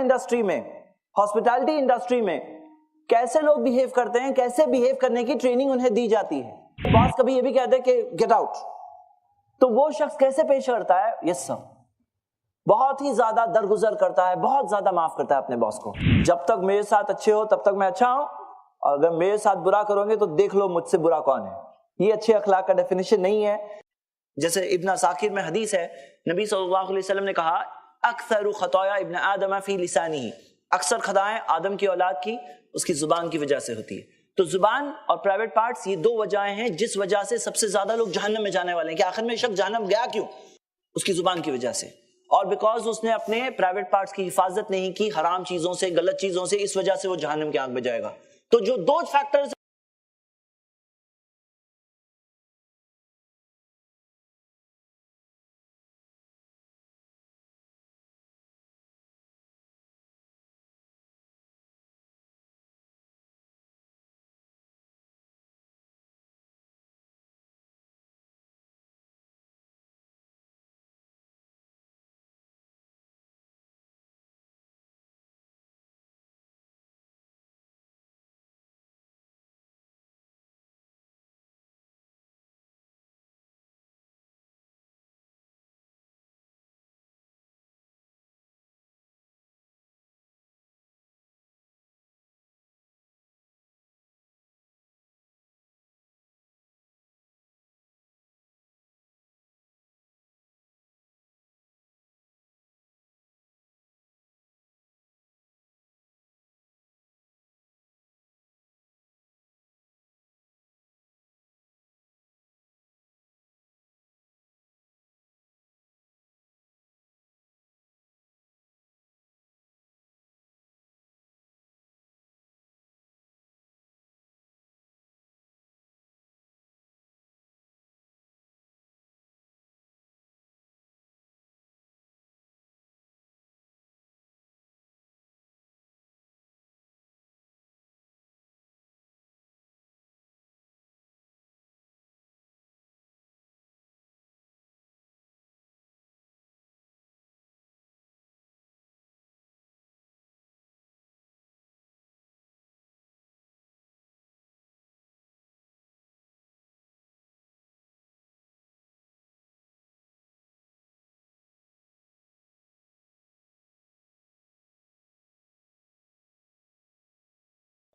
Industry میں, hospitality industry میں کیسے لوگ بیہیو کرتے ہیں, کیسے بیہیو کرنے کی ٹریننگ انہیں دی جاتی ہے. باس کبھی یہ بھی کہتے ہیں کہ گیٹ آؤٹ, تو وہ شخص کیسے پیش کرتا ہے؟ یس سر, بہت ہی زیادہ درگزر کرتا ہے, بہت زیادہ معاف کرتا ہے اپنے باس کو. جب تک میرے ساتھ اچھے ہو تب تک میں اچھا ہوں, اور اگر میرے ساتھ برا کرو گے تو دیکھ لو مجھ سے برا کون ہے. یہ اچھے اخلاق کا ڈیفینیشن نہیں ہے. جیسے ابن عساکر میں حدیث ہے, نبی صلی اللہ علیہ وسلم نے کہا اکثر خطایا ابن آدم فی لسانہ, اکثر خطائیں آدم کی اولاد کی اس کی زبان کی وجہ سے ہوتی ہے. تو زبان اور پرائیویٹ پارٹس یہ دو وجہیں ہیں جس وجہ سے سب سے زیادہ لوگ جہنم میں جانے والے ہیں. کہ آخر میں شخص جہنم گیا کیوں؟ اس کی زبان کی وجہ سے, اور بیکاز اس نے اپنے پرائیویٹ پارٹس کی حفاظت نہیں کی, حرام چیزوں سے, غلط چیزوں سے, اس وجہ سے وہ جہنم کی آگ میں جائے گا. تو جو دو فیکٹرز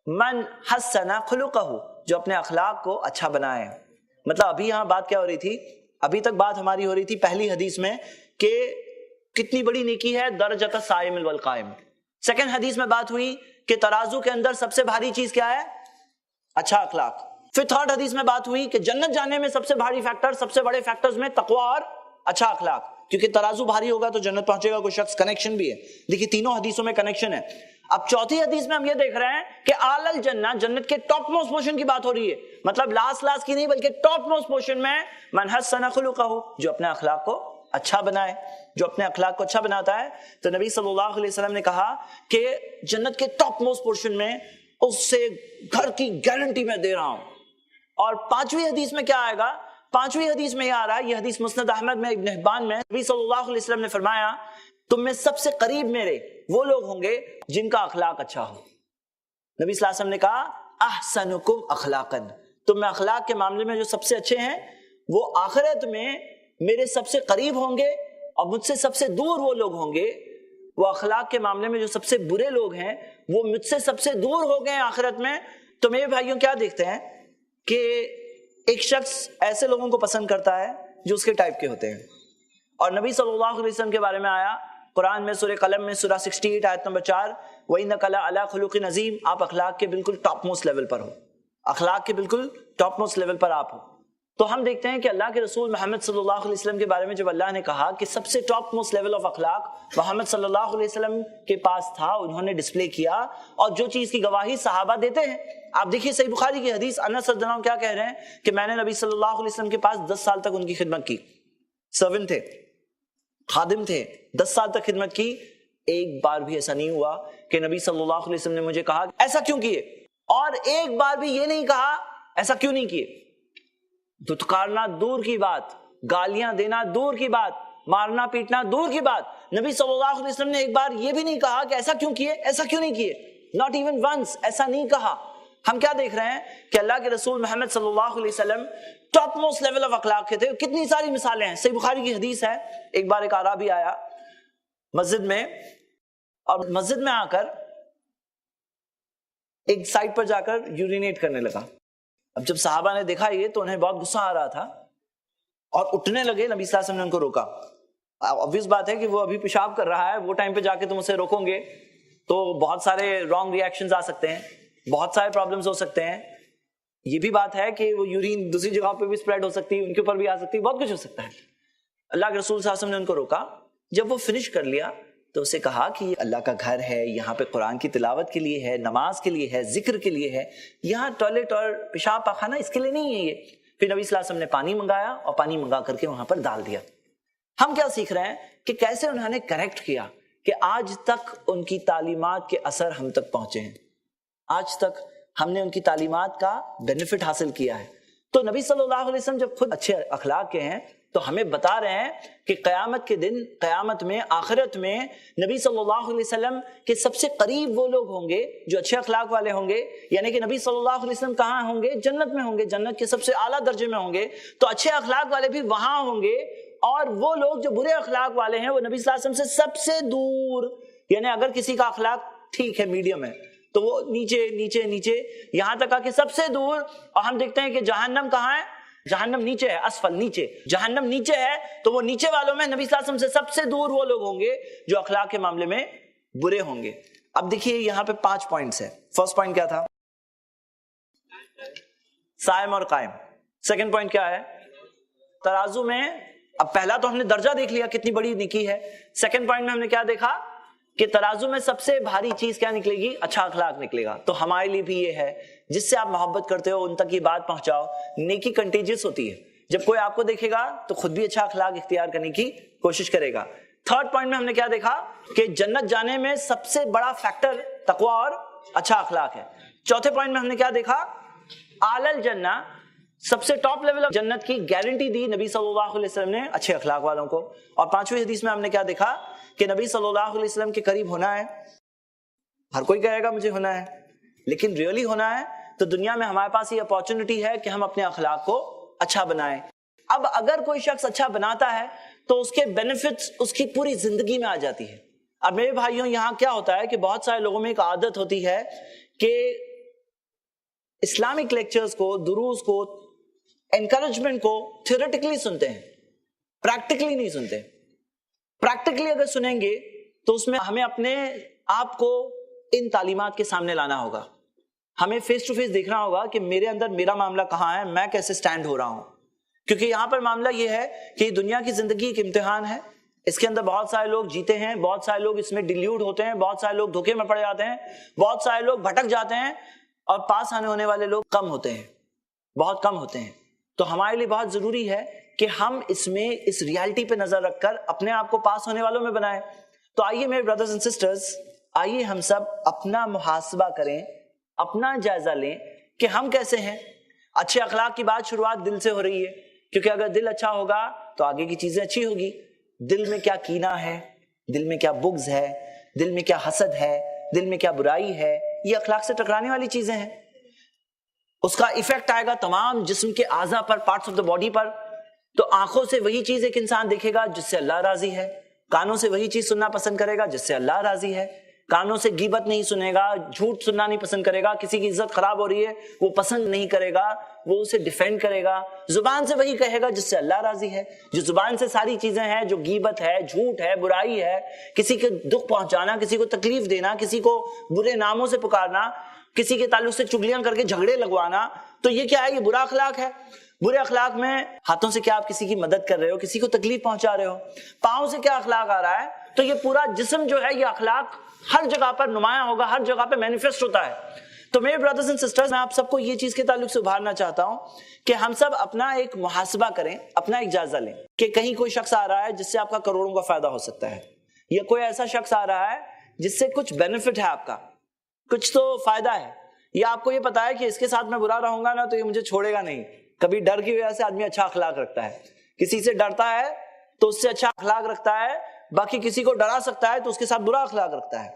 من حسن خلقہ, جو اپنے اخلاق کو اچھا بنائے. مطلب ابھی یہاں بات کیا ہو رہی تھی؟ ابھی تک بات ہماری ہو رہی تھی پہلی حدیث میں کہ کتنی بڑی نیکی ہے درجۃ الصائم والقائم. سیکنڈ حدیث میں بات ہوئی کہ ترازو کے اندر سب سے بھاری چیز کیا ہے؟ اچھا اخلاق. پھر تھرڈ حدیث میں بات ہوئی کہ جنت جانے میں سب سے بھاری فیکٹر, سب سے بڑے فیکٹرز میں تقوی اور اچھا اخلاق, کیونکہ ترازو بھاری ہوگا تو جنت پہنچے گا کوئی شخص. کنیکشن بھی ہے, دیکھیے تینوں حدیثوں میں کنیکشن ہے. اب چوتھی حدیث میں ہم یہ دیکھ رہے ہیں کہ اعلی الجنہ, جنت کے ٹاپ موسٹ پورشن کی بات ہو رہی ہے. مطلب لاسٹ کی نہیں بلکہ ٹاپ موسٹ پورشن میں من حسن خلقہ, جو اپنے اخلاق کو اچھا بنائے, جو اپنے اخلاق کو اچھا بناتا ہے. تو نبی صلی اللہ علیہ وسلم نے کہا کہ جنت کے ٹاپ موسٹ پورشن میں اس سے گھر کی گارنٹی میں دے رہا ہوں. اور پانچویں حدیث میں کیا آئے گا؟ پانچویں حدیث میں یہ آ رہا ہے, یہ حدیث مسند احمد میں, ابن حبان میں, نبی صلی اللہ علیہ وسلم نے فرمایا تم میں سب سے قریب میرے وہ لوگ ہوں گے جن کا اخلاق اچھا ہو. نبی صلی اللہ علیہ وسلم نے کہا احسنکم اخلاقا, تم میں اخلاق کے معاملے میں جو سب سے اچھے ہیں وہ آخرت میں میرے سب سے قریب ہوں گے, اور مجھ سے سب سے دور وہ لوگ ہوں گے. وہ اخلاق کے معاملے میں جو سب سے برے لوگ ہیں وہ مجھ سے سب سے دور ہو گئے آخرت میں. تو میرے بھائیوں کیا دیکھتے ہیں کہ ایک شخص ایسے لوگوں کو پسند کرتا ہے جو اس کے ٹائپ کے ہوتے ہیں. اور نبی صلی اللہ علیہ وسلم کے بارے میں آیا قرآن میں سورہ قلم میں سورہ 68 آیت نمبر 4, وَإِنَّكَ لَعَلَىٰ خُلُقٍ عَظِيمٍ, آپ اخلاق کے بالکل ٹاپ موسٹ لیول پر ہو, اخلاق کے بالکل ٹاپ موسٹ لیول پر آپ ہو. تو ہم دیکھتے ہیں کہ اللہ کے رسول محمد صلی اللہ علیہ وسلم کے بارے میں جب اللہ نے کہا کہ سب سے ٹاپ موسٹ لیول آف اخلاق محمد صلی اللہ علیہ وسلم کے پاس تھا, انہوں نے ڈسپلے کیا, اور جو چیز کی گواہی صحابہ دیتے ہیں. آپ دیکھیے صحیح بخاری کی حدیث, انس رضی اللہ عنہ کیا کہہ رہے ہیں کہ میں نے نبی صلی اللہ علیہ وسلم کے پاس 10 سال تک ان کی خدمت کی, سرونٹ تھے, خادم تھے, 10 سال تک خدمت کی. ایک بار بھی ایسا نہیں ہوا کہ نبی صلی اللہ علیہ وسلم نے مجھے کہا ایسا کیوں کیے, اور ایک بار بھی یہ نہیں کہا ایسا کیوں نہیں کیے. دھتکارنا دور کی بات, گالیاں دینا دور کی بات, مارنا پیٹنا دور کی بات, نبی صلی اللہ علیہ وسلم نے ایک بار یہ بھی نہیں کہا کہ ایسا کیوں کیے، ایسا کیوں نہیں کیے، ناٹ ایون ونس، ایسا نہیں کہا. ہم کیا دیکھ رہے ہیں کہ اللہ کے رسول محمد صلی اللہ علیہ وسلم ٹاپ موسٹ لیول آف اخلاق کے تھے. کتنی ساری مثالیں ہیں. صحیح بخاری کی حدیث ہے، ایک بار ایک اعرابی آیا مسجد میں، اور مسجد میں آ کر ایک سائڈ پر جا کر یورینیٹ کرنے لگا. اب جب صحابہ نے دیکھا یہ تو انہیں بہت غصہ آ رہا تھا اور اٹھنے لگے. نبی صلی اللہ علیہ وسلم نے ان کو روکا. obvious بات ہے کہ وہ ابھی پیشاب کر رہا ہے، وہ ٹائم پہ جا کے تم اسے روکو گے تو بہت سارے رانگ ریئیکشنز آ سکتے ہیں، بہت سارے پرابلمز ہو سکتے ہیں. یہ بھی بات ہے کہ وہ یورین دوسری جگہ پہ بھی اسپریڈ ہو سکتی ہے، ان کے اوپر بھی آ سکتی ہے، بہت کچھ ہو سکتا ہے. اللہ کے رسول صلی اللہ علیہ وسلم نے ان کو روکا. جب وہ فنش کر لیا تو اسے کہا کہ یہ اللہ کا گھر ہے، یہاں پہ قرآن کی تلاوت کے لیے ہے، نماز کے لیے ہے، ذکر کے لیے ہے، یہاں ٹوائلٹ اور پیشاب پاخانہ اس کے لیے نہیں ہے یہ. پھر نبی صلی اللہ علیہ وسلم نے پانی منگایا اور پانی منگا کر کے وہاں پر ڈال دیا. ہم کیا سیکھ رہے ہیں کہ کیسے انہوں نے کریکٹ کیا کہ آج تک ان کی تعلیمات کے اثر ہم تک پہنچے ہیں، آج تک ہم نے ان کی تعلیمات کا بینیفٹ حاصل کیا ہے. تو نبی صلی اللہ علیہ وسلم جب خود اچھے اخلاق کے ہیں تو ہمیں بتا رہے ہیں کہ قیامت کے دن، قیامت میں، آخرت میں نبی صلی اللہ علیہ وسلم کے سب سے قریب وہ لوگ ہوں گے جو اچھے اخلاق والے ہوں گے. یعنی کہ نبی صلی اللہ علیہ وسلم کہاں ہوں گے؟ جنت میں ہوں گے، جنت کے سب سے اعلیٰ درجے میں ہوں گے. تو اچھے اخلاق والے بھی وہاں ہوں گے، اور وہ لوگ جو برے اخلاق والے ہیں وہ نبی صلی اللہ علیہ وسلم سے سب سے دور. یعنی اگر کسی کا اخلاق ٹھیک ہے، میڈیم ہے، تو وہ نیچے نیچے نیچے یہاں تک آ کے سب سے دور. اور ہم دیکھتے ہیں کہ جہنم کہاں ہے؟ جہنم نیچے ہے، اسفل، نیچے. جہنم نیچے ہے تو وہ نیچے والوں میں نبی صلی اللہ علیہ وسلم سے سب سے دور وہ لوگ ہوں گے جو اخلاق کے معاملے میں برے ہوں گے. اب دیکھیے یہاں پہ 5 پوائنٹس ہیں. فرسٹ پوائنٹ کیا تھا؟ صائم اور قائم. سیکنڈ پوائنٹ کیا ہے؟ ترازو میں. اب پہلا تو ہم نے درجہ دیکھ لیا کتنی بڑی نیکی ہے. سیکنڈ پوائنٹ میں ہم نے کیا دیکھا کہ ترازو میں سب سے بھاری چیز کیا نکلے گی؟ اچھا اخلاق نکلے گا. تو ہمارے لیے بھی یہ ہے، جس سے آپ محبت کرتے ہو ان تک یہ بات پہنچاؤ. نیکی کنٹیجس ہوتی ہے، جب کوئی آپ کو دیکھے گا تو خود بھی اچھا اخلاق اختیار کرنے کی کوشش کرے گا. تھرڈ پوائنٹ میں ہم نے کیا دیکھا کہ جنت جانے میں سب سے بڑا فیکٹر تقوی اور اچھا اخلاق ہے. چوتھے پوائنٹ میں ہم نے کیا دیکھا؟ اعلی الجنہ، سب سے ٹاپ لیول آف جنت کی گارنٹی دی نبی صلی اللہ علیہ وسلم نے اچھے اخلاق والوں کو. اور پانچویں حدیث میں ہم نے کیا دیکھا کہ نبی صلی اللہ علیہ وسلم کے قریب ہونا ہے. ہر کوئی کہے گا مجھے ہونا ہے، لیکن ریئلی ہونا ہے تو دنیا میں ہمارے پاس یہ اپارچونٹی ہے کہ ہم اپنے اخلاق کو اچھا بنائیں. اب اگر کوئی شخص اچھا بناتا ہے تو اس کے بینیفٹس اس کی پوری زندگی میں آ جاتی ہے. اب میرے بھائیوں، یہاں کیا ہوتا ہے کہ بہت سارے لوگوں میں ایک عادت ہوتی ہے کہ اسلامک لیکچرز کو، دروس کو، انکریجمنٹ کو تھیوریٹیکلی سنتے ہیں، پریکٹیکلی نہیں سنتے. پریکٹیکلی اگر سنیں گے تو اس میں ہمیں اپنے آپ کو ان تعلیمات کے سامنے لانا ہوگا. ہمیں فیس ٹو فیس دیکھنا ہوگا کہ میرے اندر میرا معاملہ کہاں ہے، میں کیسے سٹینڈ ہو رہا ہوں. کیونکہ یہاں پر معاملہ یہ ہے کہ دنیا کی زندگی ایک امتحان ہے. اس کے اندر بہت سارے لوگ جیتے ہیں، بہت سارے لوگ اس میں ڈیلیوٹ ہوتے ہیں، بہت سارے لوگ دھوکے میں پڑ جاتے ہیں، بہت سارے لوگ بھٹک جاتے ہیں، اور پاس آنے ہونے والے لوگ کم ہوتے ہیں، بہت کم ہوتے ہیں. تو ہمارے لیے بہت ضروری ہے کہ ہم اس میں اس ریالٹی پہ نظر رکھ کر اپنے آپ کو پاس ہونے والوں میں بنائیں. تو آئیے میرے بردرز اینڈ سسٹرز، آئیے ہم سب اپنا محاسبہ کریں، اپنا جائزہ لیں کہ ہم کیسے ہیں. اچھے اخلاق کی بات شروعات دل سے ہو رہی ہے، کیونکہ اگر دل اچھا ہوگا تو آگے کی چیزیں اچھی ہوگی. دل میں کیا کینہ ہے، دل میں کیا بغض ہے، دل میں کیا حسد ہے، دل میں کیا برائی ہے، یہ اخلاق سے ٹکرانے والی چیزیں ہیں. اس کا ایفیکٹ آئے گا تمام جسم کے اعضاء پر، پارٹس آف دا باڈی پر. تو آنکھوں سے وہی چیز ایک انسان دیکھے گا جس سے اللہ راضی ہے، کانوں سے وہی چیز سننا پسند کرے گا جس سے اللہ راضی ہے. کانوں سے غیبت نہیں سنے گا، جھوٹ سننا نہیں پسند کرے گا، کسی کی عزت خراب ہو رہی ہے وہ پسند نہیں کرے گا، وہ اسے ڈیفینڈ کرے گا. زبان سے وہی کہے گا جس سے اللہ راضی ہے. جو زبان سے ساری چیزیں ہیں، جو غیبت ہے، جھوٹ ہے، برائی ہے، کسی کے دکھ پہنچانا، کسی کو تکلیف دینا، کسی کو برے ناموں سے پکارنا، کسی کے تعلق سے چگلیاں کر کے جھگڑے لگوانا، تو یہ کیا ہے؟ یہ برا اخلاق ہے. برے اخلاق میں ہاتھوں سے کیا آپ کسی کی مدد کر رہے ہو، کسی کو تکلیف پہنچا رہے ہو. پاؤں سے کیا اخلاق آ رہا ہے؟ تو یہ پورا جسم جو ہے، یہ اخلاق ہر جگہ پر نمایاں ہوگا، ہر جگہ پہ مینیفیسٹ ہوتا ہے. تو میرے برادرز اینڈ سسٹرز، میں آپ سب کو یہ چیز کے تعلق سے ابھارنا چاہتا ہوں کہ ہم سب اپنا ایک محاسبہ کریں، اپنا ایک جائزہ لیں کہ کہیں کوئی شخص آ رہا ہے جس سے آپ کا کروڑوں کا فائدہ ہو سکتا ہے، یا کوئی ایسا شخص آ رہا ہے جس سے کچھ بینیفٹ ہے، آپ کا کچھ تو فائدہ ہے، یا آپ کو یہ پتا ہے کہ اس کے ساتھ میں برا رہوں گا نا تو یہ مجھے چھوڑے گا نہیں. کبھی ڈر کی وجہ سے آدمی اچھا اخلاق رکھتا ہے، کسی سے ڈرتا ہے تو اس سے اچھا اخلاق رکھتا ہے. باقی کسی کو ڈرا سکتا ہے تو اس کے ساتھ برا اخلاق رکھتا ہے.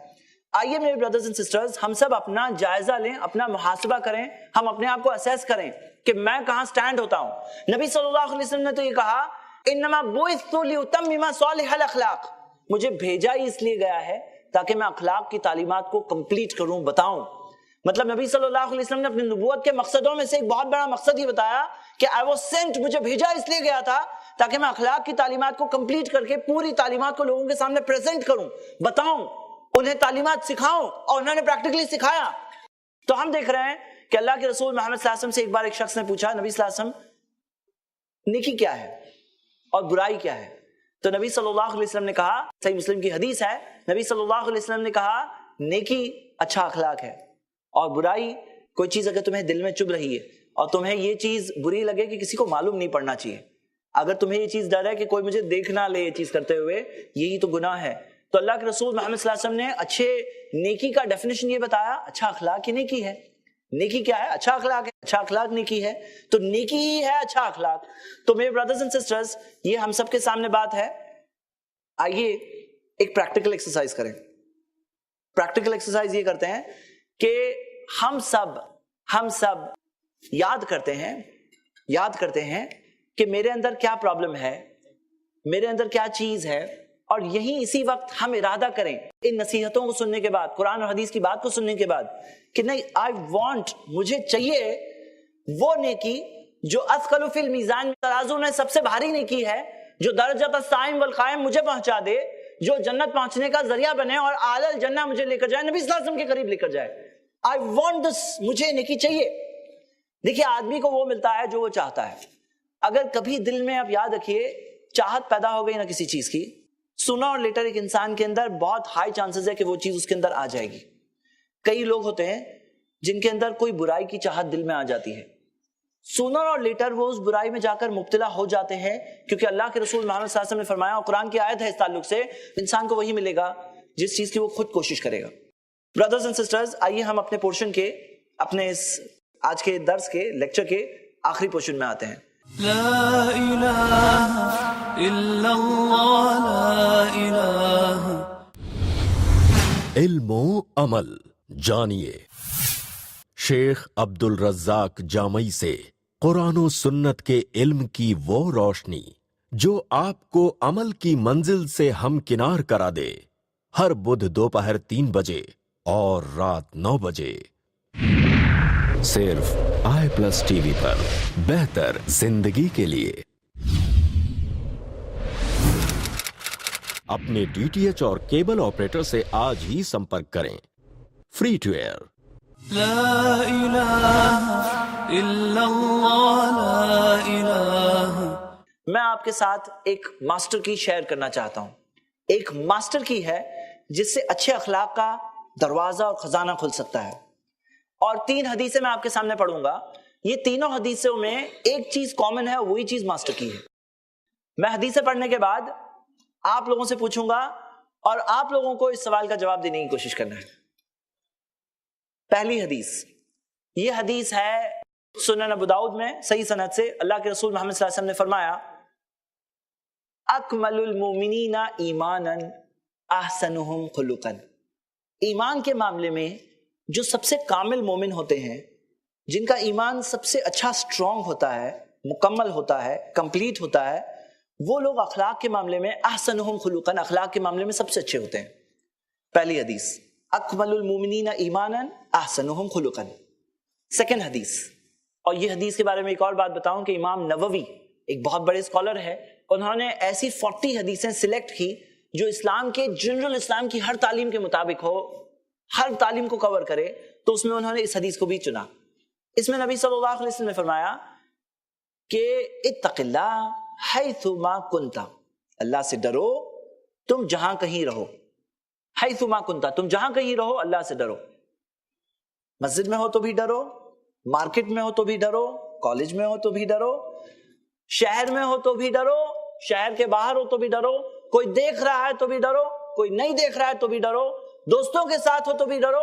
آئیے میرے بردرز اینڈ سسٹرز ہم سب اپنا جائزہ لیں, اپنا محاسبہ کریں, ہم اپنے آپ کو اسیس کریں کہ میں کہاں سٹینڈ ہوتا ہوں. نبی صلی اللہ علیہ وسلم نے تو یہ کہا انما بعثت لاتمم صالح الاخلاق, مجھے بھیجا ہی اس لیے گیا ہے تاکہ میں اخلاق کی تعلیمات کو کمپلیٹ کروں, بتاؤں. مطلب نبی صلی اللہ علیہ وسلم نے اپنی نبوت کے مقصدوں میں سے ایک بہت بڑا مقصد یہ بتایا کہ I was sent, مجھے بھیجا اس لیے گیا تھا تاکہ میں اخلاق کی تعلیمات کو کمپلیٹ کر کے پوری تعلیمات کو لوگوں کے سامنے پریزنٹ کروں, بتاؤں, انہیں تعلیمات سکھاؤں, اور انہوں نے پریکٹیکلی سکھایا. تو ہم دیکھ رہے ہیں کہ اللہ کے رسول محمد صلی اللہ علیہ وسلم سے ایک بار ایک شخص نے پوچھا نبی صلی اللہ علیہ وسلم نیکی کیا ہے اور برائی کیا ہے؟ تو نبی صلی اللہ علیہ وسلم نے کہا, صحیح مسلم کی حدیث ہے, نبی صلی اللہ علیہ وسلم نے کہا نیکی اچھا اخلاق ہے اور برائی کوئی چیز اگر تمہیں دل میں چبھ رہی ہے اور تمہیں یہ چیز بری لگے کہ کسی کو معلوم نہیں پڑنا چاہیے, اگر تمہیں یہ چیز ڈر ہے کہ کوئی مجھے دیکھ نہ لے یہ چیز کرتے ہوئے, یہی تو گناہ ہے. تو اللہ کے رسول محمد صلی اللہ علیہ وسلم نے اچھے نیکی کا ڈیفینیشن یہ بتایا, اچھا اخلاق ہی نیکی ہے. نیکی کیا ہے؟ اچھا اخلاق ہے. اچھا اخلاق نیکی ہے, تو نیکی ہی ہے اچھا اخلاق. تو میرے برادرز اینڈ سسٹرز یہ ہم سب کے سامنے بات ہے. آئیے ایک پریکٹیکل ایکسرسائز کریں. پریکٹیکل ایکسرسائز یہ کرتے ہیں کہ ہم سب یاد کرتے ہیں کہ میرے اندر کیا پرابلم ہے, میرے اندر کیا چیز ہے, اور یہی اسی وقت ہم ارادہ کریں ان نصیحتوں کو سننے کے بعد, قرآن اور حدیث کی بات کو سننے کے بعد کہ نہیں مجھے چاہیے وہ نیکی جو اثقل فی المیزان, ترازو میں سب سے بھاری نیکی ہے, جو درجۃ الصائم والقائم مجھے پہنچا دے, جو جنت پہنچنے کا ذریعہ بنے اور اعلی الجنہ مجھے لے کر جائے, نبی صلی اللہ علیہ وسلم کے قریب لے کر جائے. I want this, مجھے نیکی چاہیے. دیکھیے آدمی کو وہ ملتا ہے جو وہ چاہتا ہے. اگر کبھی دل میں آپ یاد رکھیے چاہت پیدا ہو گئی نا کسی چیز کی, سونا اور لیٹر ایک انسان کے اندر بہت ہائی چانسز ہے کہ وہ چیز اس کے اندر آ جائے گی. کئی لوگ ہوتے ہیں جن کے اندر کوئی برائی کی چاہت دل میں آ جاتی ہے, سونا اور لیٹر وہ اس برائی میں جا کر مبتلا ہو جاتے ہیں, کیونکہ اللہ کے رسول محمد صلی اللہ علیہ وسلم نے فرمایا, اور قرآن کی آیت ہے اس تعلق سے, انسان کو وہی ملے گا جس چیز کی وہ خود کوشش کرے گا. برادرز اینڈ سسٹرز آئیے ہم اپنے پورشن کے, اپنے اس آج کے درس کے لیکچر کے آخری پورشن میں آتے ہیں. لا الہ الا اللہ, لا الہ. علم و عمل جانیے شیخ عبد الرزاق جامعی سے قرآن و سنت کے علم کی وہ روشنی جو آپ کو عمل کی منزل سے ہمکنار کرا دے. ہر بدھ دوپہر 3 بجے اور رات 9 بجے صرف i+ ٹی وی پر, بہتر زندگی کے لیے. اپنے DTH اور کیبل آپریٹر سے آج ہی سمپرک کریں. Free to year. لا الہ الا اللہ, لا الہ. میں آپ کے ساتھ ایک ماسٹر کی شیئر کرنا چاہتا ہوں. ایک ماسٹر کی ہے جس سے اچھے اخلاق کا دروازہ اور خزانہ کھل سکتا ہے. اور 3 حدیثیں میں آپ کے سامنے پڑھوں گا. یہ تینوں حدیثوں میں ایک چیز کامن ہے, وہی چیز ماسٹر کی ہے. میں حدیثیں پڑھنے کے بعد آپ لوگوں سے پوچھوں گا اور آپ لوگوں کو اس سوال کا جواب دینے کی کوشش کرنا ہے. پہلی حدیث, یہ حدیث ہے سنن ابو داؤد میں صحیح سند سے. اللہ کے رسول محمد صلی اللہ علیہ وسلم نے فرمایا, اکمل المؤمنین ایمانا احسنہم خلقا. ایمان کے معاملے میں جو سب سے کامل مومن ہوتے ہیں, جن کا ایمان سب سے اچھا سٹرونگ ہوتا ہے, مکمل ہوتا ہے, کمپلیٹ ہوتا ہے, وہ لوگ اخلاق کے معاملے میں احسنہم خلقا, اخلاق کے معاملے میں سب سے اچھے ہوتے ہیں. پہلی حدیث اکمل المؤمنین ایمانا احسنہم خلقا. سیکنڈ حدیث, اور یہ حدیث کے بارے میں ایک اور بات بتاؤں کہ امام نووی ایک بہت بڑے اسکالر ہے, انہوں نے ایسی 40 حدیثیں سلیکٹ کی جو اسلام کے جنرل اسلام کی ہر تعلیم کے مطابق ہو, ہر تعلیم کو کور کرے, تو اس میں انہوں نے اس حدیث کو بھی چنا. اس میں نبی صلی اللہ علیہ وسلم نے فرمایا کہ اتق اللہ حیث ما کنت, اللہ سے ڈرو تم جہاں کہیں رہو. حیث ما کنت, تم جہاں کہیں رہو اللہ سے ڈرو. مسجد میں ہو تو بھی ڈرو, مارکیٹ میں ہو تو بھی ڈرو, کالج میں ہو تو بھی ڈرو, شہر میں ہو تو بھی ڈرو, شہر کے باہر ہو تو بھی ڈرو, کوئی دیکھ رہا ہے تو بھی ڈرو, کوئی نہیں دیکھ رہا ہے تو بھی ڈرو, دوستوں کے ساتھ ہو تو بھی ڈرو,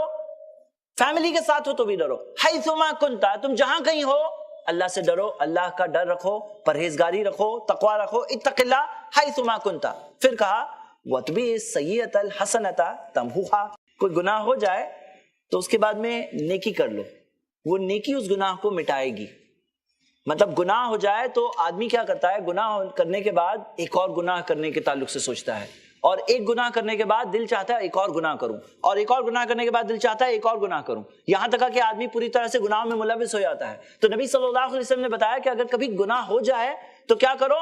فیملی کے ساتھ ہو تو بھی ڈرو. حیث ما کنت, تم جہاں کہیں ہو اللہ سے ڈرو, اللہ کا ڈر رکھو, پرہیزگاری رکھو, تقوی رکھو. اتق اللہ حیث ما کنت. پھر کہا وَأَتْبِعِ السَّيِّئَةَ الْحَسَنَةَ تَمْحُوهَا. کوئی گناہ ہو جائے تو اس کے بعد میں نیکی کر لو، وہ نیکی اس گناہ کو مٹائے گی. مطلب گناہ ہو جائے تو آدمی کیا کرتا ہے، گناہ کرنے کے بعد ایک اور گناہ کرنے کے تعلق سے سوچتا ہے، اور ایک گناہ کرنے کے بعد دل چاہتا ہے ایک اور گناہ کروں، اور ایک اور گناہ کرنے کے بعد دل چاہتا ہے ایک اور گناہ کروں، یہاں تک کہ آدمی پوری طرح سے گناہوں میں ملوث ہو جاتا ہے. تو نبی صلی اللہ علیہ وسلم نے بتایا کہ اگر کبھی گناہ ہو جائے تو کیا کرو،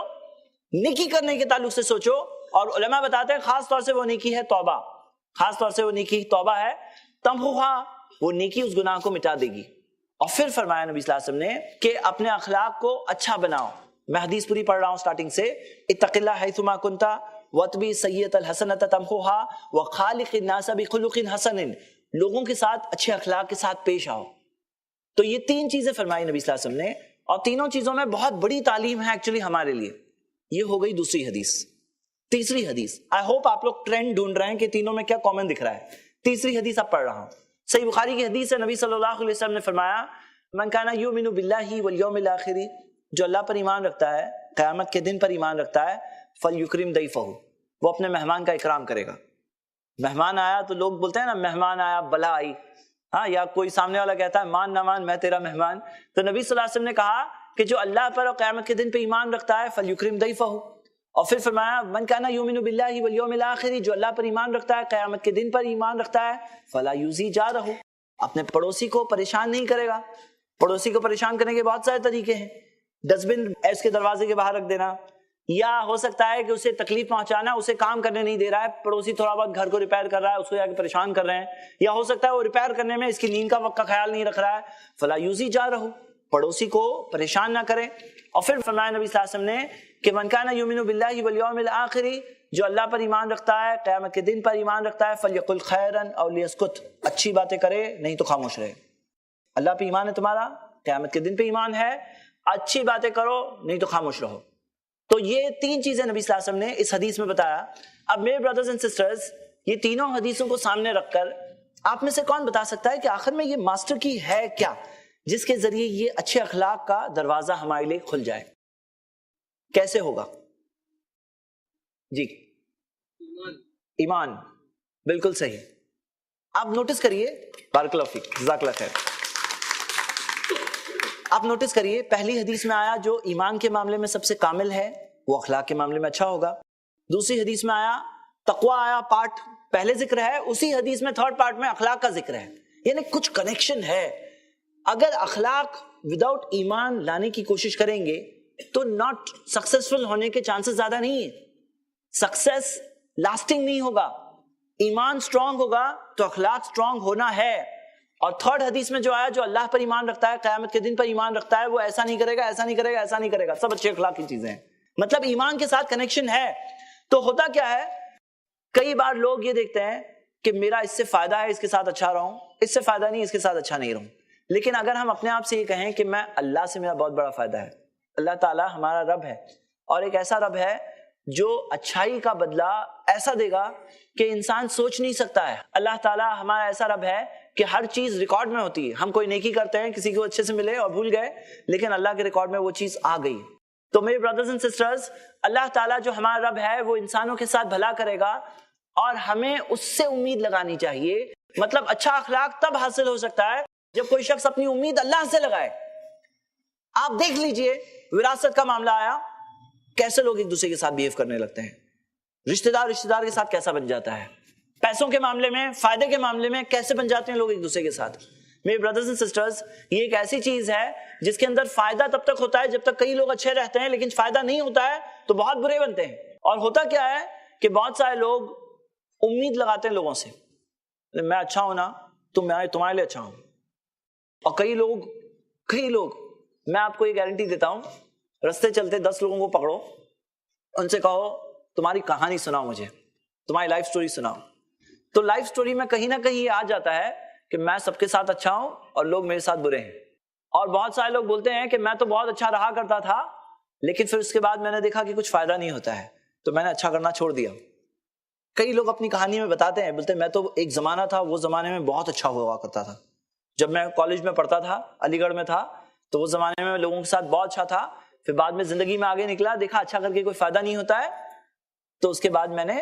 نیکی کرنے کے تعلق سے سوچو. اور علماء بتاتے ہیں خاص طور سے وہ نیکی ہے توبہ، خاص طور سے وہ نیکی توبہ ہے. تمحوہا، وہ نیکی اس گناہ کو مٹا دے گی. اور پھر فرمایا نبی صلی اللہ علیہ وسلم نے کہ اپنے اخلاق کو اچھا بناؤ. میں حدیث پوری پڑھ رہا ہوں سٹارٹنگ سے. اتق اللہ حیثما کنت واتبع السیئۃ الحسنۃ تمحوها وخالق الناس بخلق حسن. لوگوں کے ساتھ اچھے اخلاق کے ساتھ پیش آؤ. تو یہ تین چیزیں فرمائی نبی صلی اللہ علیہ وسلم نے، اور تینوں چیزوں میں بہت بڑی تعلیم ہے ایکچولی ہمارے لیے. یہ ہو گئی دوسری حدیث. تیسری حدیث، آئی ہوپ آپ لوگ ٹرینڈ ڈھونڈ رہے ہیں کہ تینوں میں کیا کامن دکھ رہا ہے. تیسری حدیث اب پڑھ رہا ہوں. صحیح بخاری کی حدیث ہے، نبی صلی اللہ علیہ وسلم نے فرمایا من کان یؤمن باللہ والیوم الآخر، جو اللہ پر ایمان رکھتا ہے، قیامت کے دن پر ایمان رکھتا ہے، فلیکرم ضیفہ، وہ اپنے مہمان کا اکرام کرے گا. مہمان آیا تو لوگ بولتے ہیں نا مہمان آیا بلا آئی، ہاں، یا کوئی سامنے والا کہتا ہے مان نہ مان میں تیرا مہمان. تو نبی صلی اللہ علیہ وسلم نے کہا کہ جو اللہ پر اور قیامت کے دن پہ ایمان رکھتا ہے فلیکرم ضیفہ. اور پھر فرمایا من کان یؤمن باللہ والیوم الآخر، جو اللہ پر ایمان رکھتا ہے، قیامت کے دن پر ایمان رکھتا ہے، فلا یؤذی جارہ، اپنے پڑوسی کو پریشان نہیں کرے گا. پڑوسی کو پریشان کرنے کے بہت سارے طریقے ہیں. ڈسٹ بن اس کے دروازے کے باہر رکھ دینا، یا ہو سکتا ہے کہ اسے تکلیف پہنچانا، اسے کام کرنے نہیں دے رہا ہے، پڑوسی تھوڑا بہت گھر کو ریپیئر کر رہا ہے، اس کو جا کے پریشان کر رہے ہیں، یا ہو سکتا ہے وہ ریپیئر کرنے میں اس کی نیند کا وقت کا خیال نہیں رکھ رہا ہے، فلا یؤذی جارہ، پڑوسی کو پریشان نہ کرے. اور پھر فرمایا نبی صلی اللہ علیہ وسلم نے کہ من کان یؤمن باللہ والیوم الآخر، جو اللہ پر ایمان رکھتا ہے، قیامت کے دن پر ایمان رکھتا ہے، فلیقل خیرا او لیسکت، اچھی باتیں کرے نہیں تو خاموش رہے. اللہ پہ ایمان ہے تمہارا، قیامت کے دن پہ ایمان ہے، اچھی باتیں کرو نہیں تو خاموش رہو. تو یہ تین چیزیں نبی صلی اللہ علیہ وسلم نے اس حدیث میں بتایا. اب میرے برادرز اینڈ سسٹرز، یہ تینوں حدیثوں کو سامنے رکھ کر آپ میں سے کون بتا سکتا ہے کہ آخر میں یہ ماسٹر کی ہے کیا جس کے ذریعے یہ اچھے اخلاق کا دروازہ ہمارے لیے کھل جائے؟ کیسے ہوگا؟ جی، ایمان، بالکل صحیح. آپ نوٹس کریے، بارک اللہ فیک، جزاک اللہ خیر. آپ نوٹس کریے پہلی حدیث میں آیا جو ایمان کے معاملے میں سب سے کامل ہے وہ اخلاق کے معاملے میں اچھا ہوگا. دوسری حدیث میں آیا تقویٰ، آیا پارٹ پہلے ذکر ہے، اسی حدیث میں تھرڈ پارٹ میں اخلاق کا ذکر ہے. یعنی کچھ کنیکشن ہے. اگر اخلاق وداؤٹ ایمان لانے کی کوشش کریں گے تو ناٹ سکسیسفل ہونے کے چانسز زیادہ نہیں ہیں. سکسیس لاسٹنگ نہیں ہوگا. ایمان سٹرونگ ہوگا تو اخلاق سٹرونگ ہونا ہے. اور تھرڈ حدیث میں جو آیا جو اللہ پر ایمان رکھتا ہے، قیامت کے دن پر ایمان رکھتا ہے، وہ ایسا نہیں کرے گا، ایسا نہیں کرے گا، ایسا نہیں کرے گا، سب اچھے اخلاق کی چیزیں ہیں. مطلب ایمان کے ساتھ کنیکشن ہے. تو ہوتا کیا ہے، کئی بار لوگ یہ دیکھتے ہیں کہ میرا اس سے فائدہ ہے، اس کے ساتھ اچھا رہوں، اس سے فائدہ نہیں، اس کے ساتھ اچھا نہیں رہوں. لیکن اگر ہم اپنے آپ سے یہ کہیں کہ میں اللہ سے میرا بہت بڑا فائدہ ہے، اللہ تعالیٰ ہمارا رب ہے، اور ایک ایسا رب ہے جو اچھائی کا بدلہ ایسا دے گا کہ انسان سوچ نہیں سکتا ہے. اللہ تعالیٰ ہمارا ایسا رب ہے کہ ہر چیز ریکارڈ میں ہوتی ہے. ہم کوئی نیکی کرتے ہیں، کسی کو اچھے سے ملے اور بھول گئے، لیکن اللہ کے ریکارڈ میں وہ چیز آ گئی. تو میرے برادرز اینڈ سسٹرز، اللہ تعالیٰ جو ہمارا رب ہے وہ انسانوں کے ساتھ بھلا کرے گا، اور ہمیں اس سے امید لگانی چاہیے. مطلب اچھا اخلاق تب حاصل ہو سکتا ہے جب کوئی شخص اپنی امید اللہ سے لگائے. آپ دیکھ لیجئے وراثت کا معاملہ آیا، کیسے لوگ ایک دوسرے کے ساتھ بیہیو کرنے لگتے ہیں. رشتہ دار کے ساتھ کیسا بن جاتا ہے. پیسوں کے معاملے میں، فائدے کے معاملے میں کیسے بن جاتے ہیں لوگ ایک دوسرے کے ساتھ. میرے برادرز اینڈ سسٹرز، یہ ایک ایسی چیز ہے جس کے اندر فائدہ تب تک ہوتا ہے جب تک کئی لوگ اچھے رہتے ہیں، لیکن فائدہ نہیں ہوتا ہے تو بہت برے بنتے ہیں. اور ہوتا کیا ہے کہ بہت سارے لوگ امید لگاتے ہیں لوگوں سے، میں اچھا ہوں نا تو میں تمہارے لیے اچھا ہوں. اور کئی لوگ میں آپ کو یہ گارنٹی دیتا ہوں، رستے چلتے 10 لوگوں کو پکڑو، ان سے کہو تمہاری کہانی سناؤ، مجھے تمہاری لائف سٹوری سناؤ، تو لائف سٹوری میں کہیں نہ کہیں یہ آ جاتا ہے کہ میں سب کے ساتھ اچھا ہوں اور لوگ میرے ساتھ برے ہیں. اور بہت سارے لوگ بولتے ہیں کہ میں تو بہت اچھا رہا کرتا تھا، لیکن پھر اس کے بعد میں نے دیکھا کہ کچھ فائدہ نہیں ہوتا ہے تو میں نے اچھا کرنا چھوڑ دیا. کئی لوگ اپنی کہانی میں بتاتے ہیں، بولتے ہیں میں تو ایک زمانہ تھا، وہ زمانے میں بہت اچھا ہوا کرتا تھا. جب میں کالج میں پڑھتا تھا، علی گڑھ میں تھا، تو وہ زمانے میں لوگوں کے ساتھ بہت اچھا تھا. پھر بعد میں زندگی میں آگے نکلا، دیکھا اچھا کر کے کوئی فائدہ نہیں ہوتا ہے، تو اس کے بعد میں نے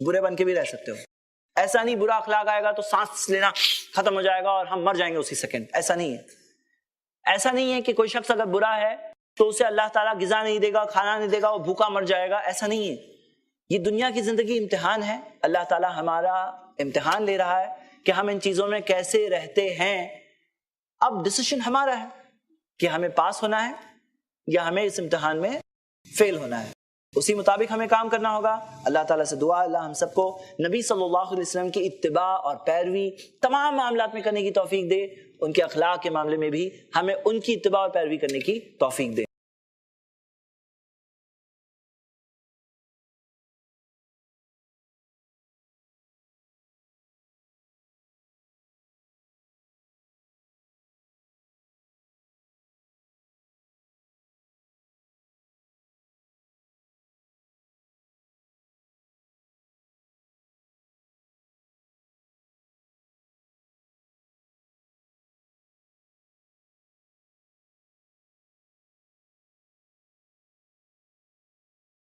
برے بن کے بھی رہ سکتے ہو. ایسا نہیں برا اخلاق آئے گا تو سانس لینا ختم ہو جائے گا اور ہم مر جائیں گے اسی سیکنڈ. ایسا نہیں ہے. ایسا نہیں ہے کہ کوئی شخص اگر برا ہے تو اسے اللہ تعالیٰ غذا نہیں دے گا, کھانا نہیں دے گا, وہ بھوکا مر جائے گا. ایسا نہیں ہے. یہ دنیا کی زندگی امتحان ہے. اللہ تعالیٰ ہمارا امتحان لے رہا ہے کہ ہم ان چیزوں میں کیسے رہتے ہیں. اب ڈیسیشن ہمارا ہے کہ ہمیں پاس ہونا ہے یا ہمیں اس امتحان میں فیل ہونا ہے. اسی مطابق ہمیں کام کرنا ہوگا. اللہ تعالیٰ سے دعا اللہ ہم سب کو نبی صلی اللہ علیہ وسلم کی اتباع اور پیروی تمام معاملات میں کرنے کی توفیق دے. ان کے اخلاق کے معاملے میں بھی ہمیں ان کی اتباع اور پیروی کرنے کی توفیق دے.